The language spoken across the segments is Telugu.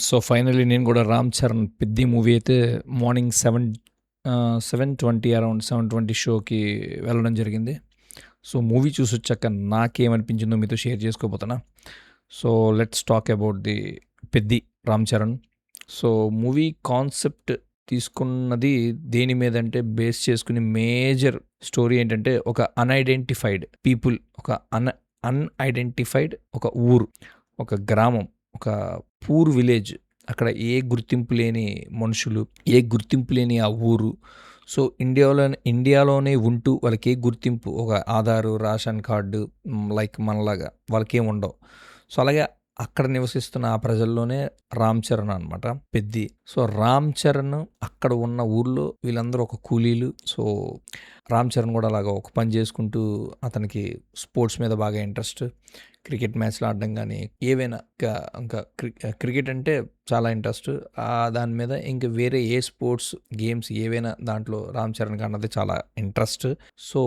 సో, ఫైనల్లీ నేను గూడా 'రామ్ చరణ్' 'పెద్ది' మూవీ అయితే మార్నింగ్ 7:20 అరౌండ్ 7:20 షోకి వెళ్ళడం జరిగింది. సో, మూవీ చూసొచ్చాక నాకేమనిపించిందో మీతో షేర్ చేసుకోబోతున్నా. So, let's talk about the 'Peddi' 'Ram Charan'. So, movie concept తీసుకున్నది దేని మీదంటే బేస్ చేసుకుని మేజర్ స్టోరీ ఏంటంటే ఒక అన్‌ఐడెంటిఫైడ్ పీపుల్, ఒక అన్‌ఐడెంటిఫైడ్ ఒక ఊరు, ఒక గ్రామం, ఒక పూర్ విలేజ్. అక్కడ ఏ గుర్తింపు లేని మనుషులు, ఏ గుర్తింపు లేని ఆ ఊరు. సో, ఇండియాలోనే ఉంటూ వాళ్ళకి ఏ గుర్తింపు, ఒక ఆధారు, రేషన్ కార్డు, లైక్ మనలాగా వాళ్ళకేం ఉండవు. సో, అలాగే అక్కడ నివసిస్తున్న ఆ ప్రజల్లోనే 'రామ్ చరణ్' అనమాట 'పెద్ది'. సో, 'రామ్ చరణ్' అక్కడ ఉన్న ఊర్లో వీళ్ళందరూ ఒక కూలీలు. సో, 'రామ్ చరణ్' కూడా అలాగా ఒక పని చేసుకుంటూ అతనికి స్పోర్ట్స్ మీద బాగా ఇంట్రెస్ట్. క్రికెట్ మ్యాచ్‌లు ఆడడం గానీ, ఏవైనా ఇంకా క్రికెట్ అంటే చాలా ఇంట్రెస్ట్. దాని మీద ఇంక వేరే ఏ స్పోర్ట్స్, గేమ్స్ ఏవైనా దాంట్లో 'రామ్ చరణ్‌కి' అన్నది చాలా ఇంట్రెస్ట్. సో,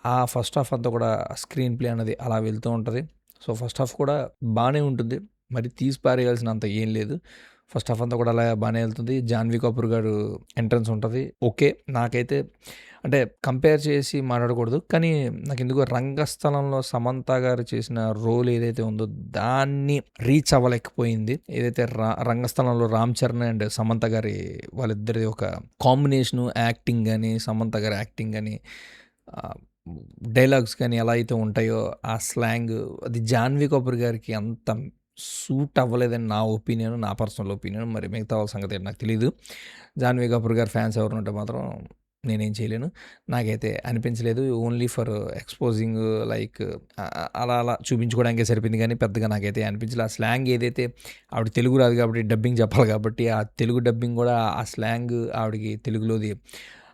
ఆ ఫస్ట్ హాఫ్ అంతా కూడా స్క్రీన్ ప్లే అన్నది అలా వెళ్తూ ఉంటది. సో, ఫస్ట్ హాఫ్ కూడా బానే ఉంటుంది. మరి తీసి పారేయాల్సినంత ఏం లేదు. ఫస్ట్ హాఫ్ అంతా కూడా అలా బానే ఎళ్తుంది. 'జాన్వీ కపూర్' గారు ఎంట్రన్స్ ఉంటది. ఓకే. నాకైతే అంటే కంపేర్ చేసి మాట్లాడకూడదు. కానీ నాకెందుకో 'రంగస్థలంలో' సమంత గారు చేసిన రోల్ ఏదైతే ఉందో దాన్ని రీచ్ అవ్వలేకపోయింది. ఏదైతే 'రంగస్థలంలో' 'రామ్ చరణ్' అండ్ సమంత గారి వాళ్ళిద్దరిది ఒక కాంబినేషను, యాక్టింగ్ గాని, సమంత గారి యాక్టింగ్ గాని, ఆహ్, డైలాగ్స్ కానీ ఎలా అయితే ఉంటాయో ఆ స్లాంగ్ అది 'జాన్వీ కపూర్' గారికి అంత సూట్ అవ్వలేదని నా ఒపీనియన్. నా పర్సనల్ ఒపీనియన్. మరి మిగతా వాళ్ళ సంగతి ఏంటో నాకు తెలీదు. 'జాన్వీ కపూర్' గారి ఫ్యాన్స్ ఎవరైనా ఉంటే మాత్రం నేనేం చేయలేను. నాకైతే అనిపించలేదు. ఓన్లీ ఫర్ ఎక్స్‌పోజింగ్, లైక్ అలా అలా చూపించుకోవడానికే సరిపోయింది గానీ పెద్దగా నాకైతే అనిపించలే. ఆ స్లాంగ్ ఏదైతే ఆవిడ తెలుగు రాదు కాబట్టి డబ్బింగ్ చెప్పాలి కాబట్టి ఆ తెలుగు డబ్బింగ్ కూడా ఆ స్లాంగ్ ఆవిడకి తెలుగులోది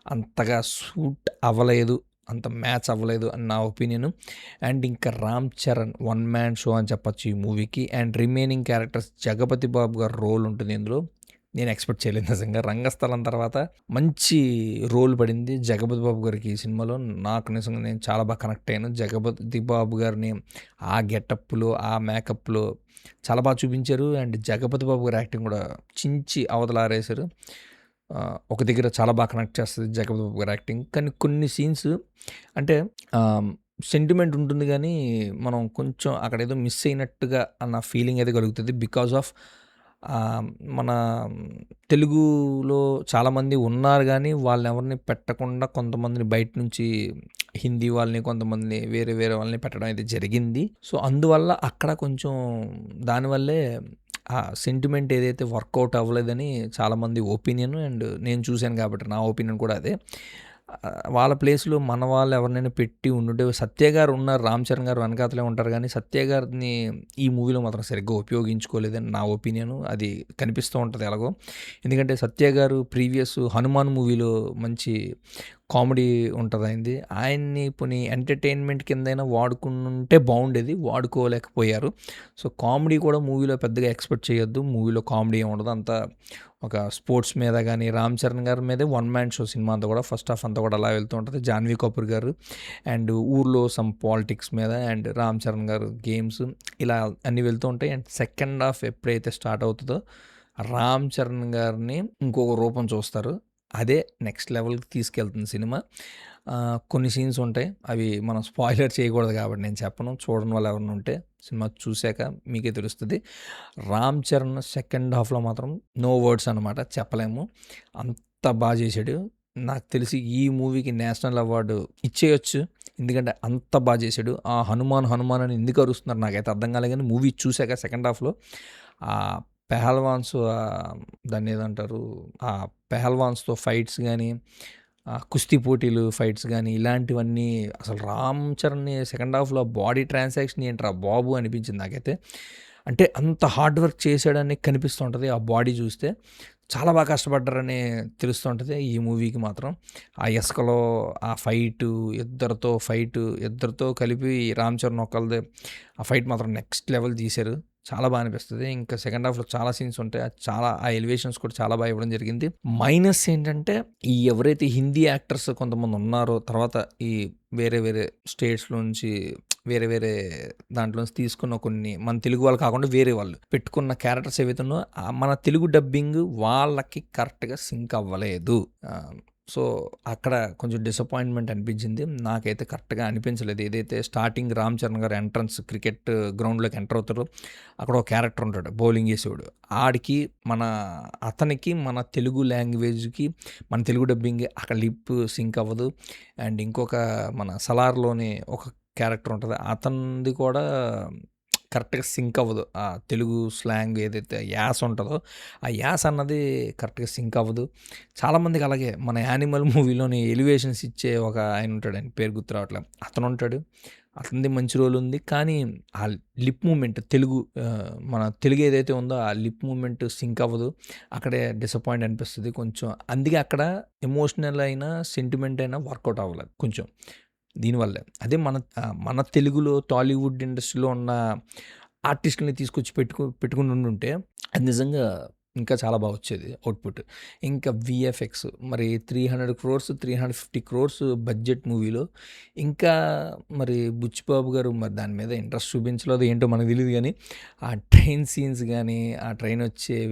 అంతగా సూట్ అవ్వలేదు. అంత మ్యాచ్ అవ్వలేదు అని నా ఒపీనియన్. అండ్ ఇంకా 'Ram Charan' one man show అని చెప్పొచ్చు ఈ మూవీకి. అండ్ రిమైనింగ్ క్యారెక్టర్స్ 'జగపతి బాబు' గారి రోల్ ఉంటుంది ఇందులో. నేను ఎక్స్‌పెక్ట్ చేయలేదు నిజంగా. 'రంగస్థలం' తర్వాత మంచి రోల్ పడింది 'జగపతి బాబు' గారికి ఈ సినిమాలో. నాకు నిజంగా నేను చాలా బాగా కనెక్ట్ అయ్యాను. 'జగపతి బాబు' గారిని ఆ గెటప్‌లో, ఆ మేకప్‌లో చాలా బాగా చూపించారు. అండ్ 'జగపతి బాబు' గారి యాక్టింగ్ కూడా చించి అవతలారేశారు. ఒక దగ్గర చాలా బాగా కనెక్ట్ చేస్తది 'జగపతి బాబు' గారి యాక్టింగ్. కానీ కొన్ని సీన్స్ అంటే సెంటిమెంట్ ఉంటుంది గానీ, మనం కొంచెం అక్కడేదో మిస్ అయినట్టుగా అన్న ఫీలింగ్ అయితే కలుగుతది. బికాజ్ ఆఫ్ ఆహ్, మన తెలుగులో చాలామంది ఉన్నారు గానీ, వాళ్ళనెవరిని పెట్టకుండా కొంతమందిని బయట నుంచి హిందీ వాళ్ళని, కొంతమందిని వేరే వేరే వాళ్ళని పెట్టడం అయితే జరిగింది. సో, అందువల్ల అక్కడ కొంచెం దానివల్లే ఆ సెంటిమెంట్ ఏదైతే వర్కౌట్ అవ్వలేదని చాలామంది ఒపీనియన్. అండ్ నేను చూశాను కాబట్టి నా ఒపీనియన్ కూడా అదే. వాళ్ళ ప్లేస్‌లో మన వాళ్ళు ఎవరినైనా పెట్టి ఉండుంటే 'సత్య' గారు ఉన్నారు. 'రామ్ చరణ్' గారు వెనకాతలే ఉంటారు గానీ 'సత్య' గారిని ఈ మూవీలో మాత్రం సరిగ్గా ఉపయోగించుకోలేదని నా ఒపీనియన్. అది కనిపిస్తూ ఉంటది ఎలాగో. ఎందుకంటే 'సత్య' గారు ప్రీవియస్ 'హనుమాన్' మూవీలో మంచి కామెడీ ఉంటది ఆయనది. ఆయన్ని పోనీ ఎంటర్‌టైన్‌మెంట్ కిందైనా వాడుకునుంటే బావుండేది. వాడుకోలేకపోయారు. సో, కామెడీ కూడా మూవీలో పెద్దగా ఎక్స్‌పెక్ట్ చేయొద్దు. మూవీలో కామెడీ ఏమి ఉండదు. అంతా ఒక స్పోర్ట్స్ మీద గానీ, 'రామ్ చరణ్' గారి మీదే వన్ మ్యాన్ షో సినిమా అంతా కూడా. ఫస్ట్ హాఫ్ అంతా కూడా అలా వెళ్తూ ఉంటది. 'జాన్వీ కపూర్' గారు అండ్ ఊర్లో సమ్ పాలిటిక్స్ మీద, అండ్ 'రామ్ చరణ్' గారు గేమ్స్, ఇలా అన్నీ వెళ్తూ ఉంటాయి. అండ్ సెకండ్ హాఫ్ ఎప్పుడైతే స్టార్ట్ అవుతదో 'రామ్ చరణ్' గారిని ఇంకొక రూపం చూస్తారు. అదే నెక్స్ట్ లెవెల్‌కి తీసుకెళ్తుంది సినిమా. కొన్ని సీన్స్ ఉంటాయి. అవి మనం స్పాయిలర్ చేయకూడదు కాబట్టి నేను చెప్పను. చూడని వాళ్ళు ఎవరైనా ఉంటే సినిమా చూసాక మీకే తెలుస్తది. 'రామ్ చరణ్' సెకండ్ హాఫ్‌లో మాత్రం నో వర్డ్స్ అనమాట. చెప్పలేము. అంత బా చేశాడు. నాకు తెలిసి ఈ మూవీకి నేషనల్ అవార్డు ఇచ్చేయొచ్చు. ఎందుకంటే అంత బా చేశాడు. ఆ 'హనుమాన్ హనుమాన్' అని ఎందుకు అరుస్తున్నారు నాకైతే అర్థం కాలేదు గానీ మూవీ చూసాక సెకండ్ హాఫ్‌లో పెహల్వాన్స్, దాన్నేదంటారు, ఆ పెహల్వాన్స్‌తో ఫైట్స్ గానీ, కుస్తీ పోటీలు ఫైట్స్ గానీ, ఇలాంటివన్నీ అసలు 'రామ్ చరణ్‌ని' సెకండ్ హాఫ్‌లో బాడీ ట్రాన్సాక్షన్ ఏంట్రా బాబు అనిపించింది నాకైతే. అంటే అంత హార్డ్ వర్క్ చేశాడని కనిపిస్తూ ఉంటది ఆ బాడీ చూస్తే. చాలా బాగా కష్టపడ్డారని తెలుస్తూ ఉంటది ఈ మూవీకి మాత్రం. ఆ ఇసుకలో ఆ ఇద్దరితో కలిపి 'రామ్ చరణ్' ఒక్కళ్ళదే ఆ ఫైట్ మాత్రం నెక్స్ట్ లెవెల్ తీశారు. చాలా బా అనిపిస్తది. ఇంకా సెకండ్ హాఫ్‌లో చాలా సీన్స్ ఉంటాయి. అది చాలా ఆ ఎలివేషన్స్ కూడా చాలా బా ఇవ్వడం జరిగింది. మైనస్ ఏంటంటే ఈ ఎవరైతే హిందీ యాక్టర్స్ కొంతమంది ఉన్నారో, తర్వాత ఈ వేరే వేరే స్టేట్స్‌లో నుంచి వేరే వేరే దాంట్లోంచి తీసుకున్న కొన్ని మన తెలుగు వాళ్ళు కాకుండా వేరే వాళ్ళు పెట్టుకున్న క్యారెక్టర్స్ ఏవైతే ఉన్నాయో మన తెలుగు డబ్బింగ్ వాళ్ళకి కరెక్ట్గా సింక్ అవ్వలేదు. సో అక్కడ కొంచెం డిసప్పాయింట్మెంట్ అనిపించింది. నాకైతే కరెక్ట్గా అనిపించలేదు. ఏదైతే స్టార్టింగ్ రామ్ చరణ్ గారు ఎంట్రన్స్ క్రికెట్ గ్రౌండ్లోకి ఎంటర్ అవుతారో అక్కడ ఒక క్యారెక్టర్ ఉంటాడు బౌలింగ్ వేసేవాడు. ఆడికి అతనికి మన తెలుగు లాంగ్వేజ్కి మన తెలుగు డబ్బింగ్ అక్కడ లిప్ సింక్ అవ్వదు. అండ్ ఇంకొక మన సలార్లోని ఒక క్యారెక్టర్ ఉంటుంది, అతనిది కూడా కరెక్ట్గా సింక్ అవ్వదు. ఆ తెలుగు స్లాంగ్ ఏదైతే యాస ఉంటుందో ఆ యాస అన్నది కరెక్ట్గా సింక్ అవ్వదు. చాలామందికి అలాగే మన యానిమల్ మూవీలోని ఎలివేషన్స్ ఇచ్చే ఒక ఆయన ఉంటాడు, ఆయన పేరు గుర్తు రావట్లేదు, అతను ఉంటాడు, అతనిది మంచి రోల్ ఉంది. కానీ ఆ లిప్ మూమెంట్ మన తెలుగు ఏదైతే ఉందో ఆ లిప్ మూమెంట్ సింక్ అవ్వదు. అక్కడే డిసప్పాయింట్ అనిపిస్తుంది కొంచెం. అందుకే అక్కడ ఎమోషనల్ అయినా సెంటిమెంట్ అయినా వర్కౌట్ అవ్వలేదు కొంచెం దీనివల్లే. అదే మన తెలుగులో టాలీవుడ్ ఇండస్ట్రీలో ఉన్న ఆర్టిస్టులని తీసుకొచ్చి పెట్టుకుని ఉండుంటే అది నిజంగా ఇంకా చాలా బాగా వచ్చేది అవుట్పుట్. ఇంకా విఎఫ్ఎక్స్ మరి 300 crores 350 crores బడ్జెట్ మూవీలో ఇంకా మరి బుచ్చిబాబు గారు మరి దాని మీద ఇంట్రెస్ట్ చూపించలేదు ఏంటో మనకు తెలియదు. కానీ ఆ ట్రైన్ సీన్స్ కానీ ఆ ట్రైన్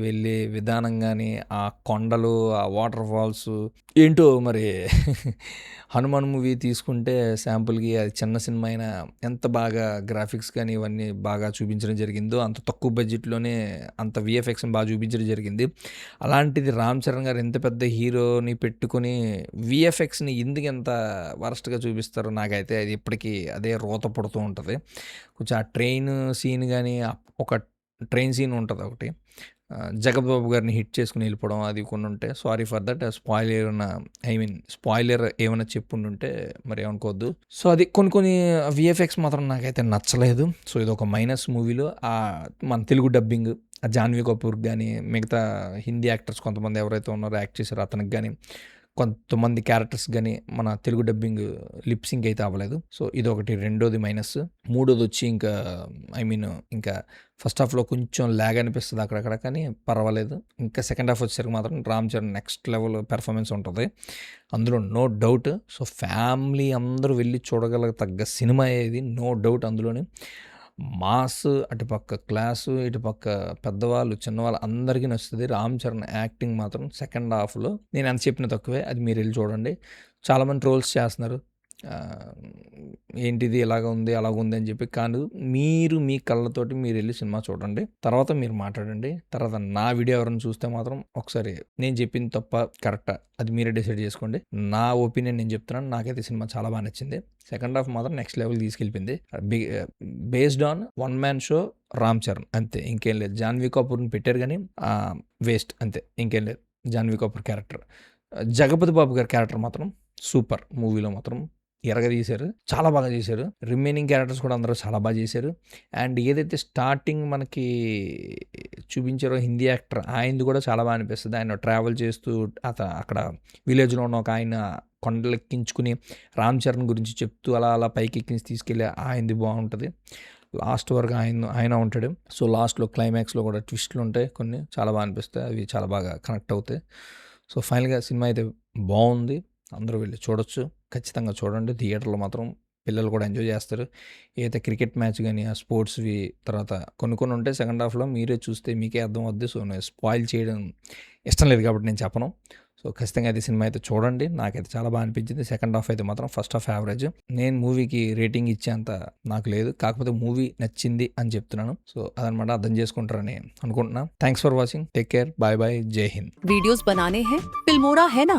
వెళ్ళే విధానం కానీ ఆ కొండలు ఆ వాటర్ ఫాల్స్ ఏంటో మరి హనుమాన్ మూవీ తీసుకుంటే శాంపుల్కి అది చిన్న సినిమా అయినా ఎంత బాగా గ్రాఫిక్స్ కానీ ఇవన్నీ బాగా చూపించడం జరిగిందో అంత తక్కువ బడ్జెట్లోనే అంత విఎఫ్ఎక్స్ని బాగా చూపించడం జరిగింది. అలాంటిది రామ్ చరణ్ గారు ఎంత పెద్ద హీరోని పెట్టుకొని విఎఫ్ఎక్స్ని ఎందుకు ఎంత వరస్ట్గా చూపిస్తారో నాకైతే అది ఇప్పటికీ అదే రోత పుడుతూ ఉంటుంది. కొంచెం ఆ ట్రైన్ సీన్ కానీ ఒక ట్రైన్ సీన్ ఉంటుంది ఒకటి, జగపతి గారిని హిట్ చేసుకుని వెళ్ళిపోవడం అది కొన్ని ఉంటే సారీ ఫర్ దట్. స్పాయిలర్ ఏమైనా చెప్పుంటుంటే మరి ఏమనుకోవద్దు. సో అది కొన్ని విఎఫ్ఎక్స్ మాత్రం నాకైతే నచ్చలేదు. సో ఇది ఒక మైనస్ మూవీలో. మన తెలుగు డబ్బింగ్ జాన్వీ కపూర్ కానీ మిగతా హిందీ యాక్టర్స్ కొంతమంది ఎవరైతే ఉన్నారో యాక్ట్ చేశారో అతనికి కానీ కొంతమంది క్యారెక్టర్స్ కానీ మన తెలుగు డబ్బింగ్ లిప్సింగ్ అయితే అవ్వలేదు. సో ఇది ఒకటి, రెండోది మైనస్. మూడోది వచ్చి ఇంకా ఫస్ట్ హాఫ్లో కొంచెం ల్యాగ్ అనిపిస్తుంది అక్కడక్కడ, కానీ పర్వాలేదు. ఇంకా సెకండ్ హాఫ్ వచ్చేసరికి మాత్రం Ram Charan next level performance ఉంటుంది అందులో, నో డౌట్. సో ఫ్యామిలీ అందరూ వెళ్ళి చూడగలగ సినిమా ఏది, నో డౌట్. అందులోని మాస్, అటుపక్క క్లాసు, ఇటుపక్క పెద్దవాళ్ళు చిన్నవాళ్ళు అందరికీ నచ్చుతుంది. రామ్ చరణ్ యాక్టింగ్ మాత్రం సెకండ్ హాఫ్లో నేను ఎంత చెప్పిన తక్కువే, అది మీరు వెళ్ళి చూడండి. చాలామంది ట్రోల్స్ చేస్తున్నారు ఏంటిది ఇలాగ ఉంది అలాగ ఉంది అని చెప్పి. కాదు, మీరు మీ కళ్ళతోటి మీరు వెళ్ళి సినిమా చూడండి, తర్వాత మీరు మాట్లాడండి. తర్వాత నా వీడియో ఎవరైనా చూస్తే మాత్రం ఒకసారి నేను చెప్పింది తప్ప కరెక్టా అది మీరే డిసైడ్ చేసుకోండి. నా ఒపీనియన్ నేను చెప్తున్నాను, నాకైతే సినిమా చాలా బాగా నచ్చింది. సెకండ్ హాఫ్ మాత్రం నెక్స్ట్ లెవెల్ తీసుకెళ్ళిపోయింది. Based on one man show Ram Charan అంతే, ఇంకేం లేదు. జాన్వీ కపూర్ని పెట్టారు కానీ వేస్ట్ అంతే, ఇంకేం లేదు. జాన్వీ కపూర్ క్యారెక్టర్, జగపతి బాబు గారి క్యారెక్టర్ మాత్రం సూపర్. మూవీలో మాత్రం తీశారు, చాలా బాగా చేశారు. రిమైనింగ్ క్యారెక్టర్స్ కూడా అందరూ చాలా బాగా చేశారు. అండ్ ఏదైతే స్టార్టింగ్ మనకి చూపించారో హిందీ యాక్టర్, ఆయనది కూడా చాలా బాగా అనిపిస్తుంది. ఆయన ట్రావెల్ చేస్తూ అక్కడ విలేజ్లో ఉన్న ఒక ఆయన కొండలెక్కించుకుని రామ్ చరణ్ గురించి చెప్తూ అలా పైకి ఎక్కించి తీసుకెళ్ళి ఆయనది బాగుంటుంది. లాస్ట్ వరకు ఆయన ఉంటాడు. సో లాస్ట్లో క్లైమాక్స్లో కూడా ట్విస్ట్లు ఉంటాయి కొన్ని, చాలా బాగా అనిపిస్తాయి, అవి చాలా బాగా కనెక్ట్ అవుతాయి. సో ఫైనల్గా సినిమా అయితే బాగుంది, అందరూ వెళ్ళి చూడొచ్చు, ఖచ్చితంగా చూడండి. థియేటర్లో మాత్రం పిల్లలు కూడా ఎంజాయ్ చేస్తారు. ఏదైతే క్రికెట్ మ్యాచ్ కానీ ఆ స్పోర్ట్స్వి తర్వాత కొన్ని ఉంటాయి సెకండ్ హాఫ్లో, మీరే చూస్తే మీకే అర్థం అవుద్ది. సో నేను స్పాయిల్ చేయడం ఇష్టం లేదు కాబట్టి నేను చెప్పను. సో ఖచ్చితంగా అయితే సినిమా అయితే చూడండి, నాకైతే చాలా బాగా అనిపించింది. సెకండ్ హాఫ్ అయితే మాత్రం ఫస్ట్ హాఫ్ యావరేజ్. నేను మూవీకి రేటింగ్ ఇచ్చేంత నాకు లేదు, కాకపోతే మూవీ నచ్చింది అని చెప్తున్నాను. సో అదనమాట, అర్థం చేసుకుంటారని అనుకుంటున్నా. Thanks for watching, take care, bye bye, Jai Hind. Videos बनाने हैं फिल्मोरा है ना,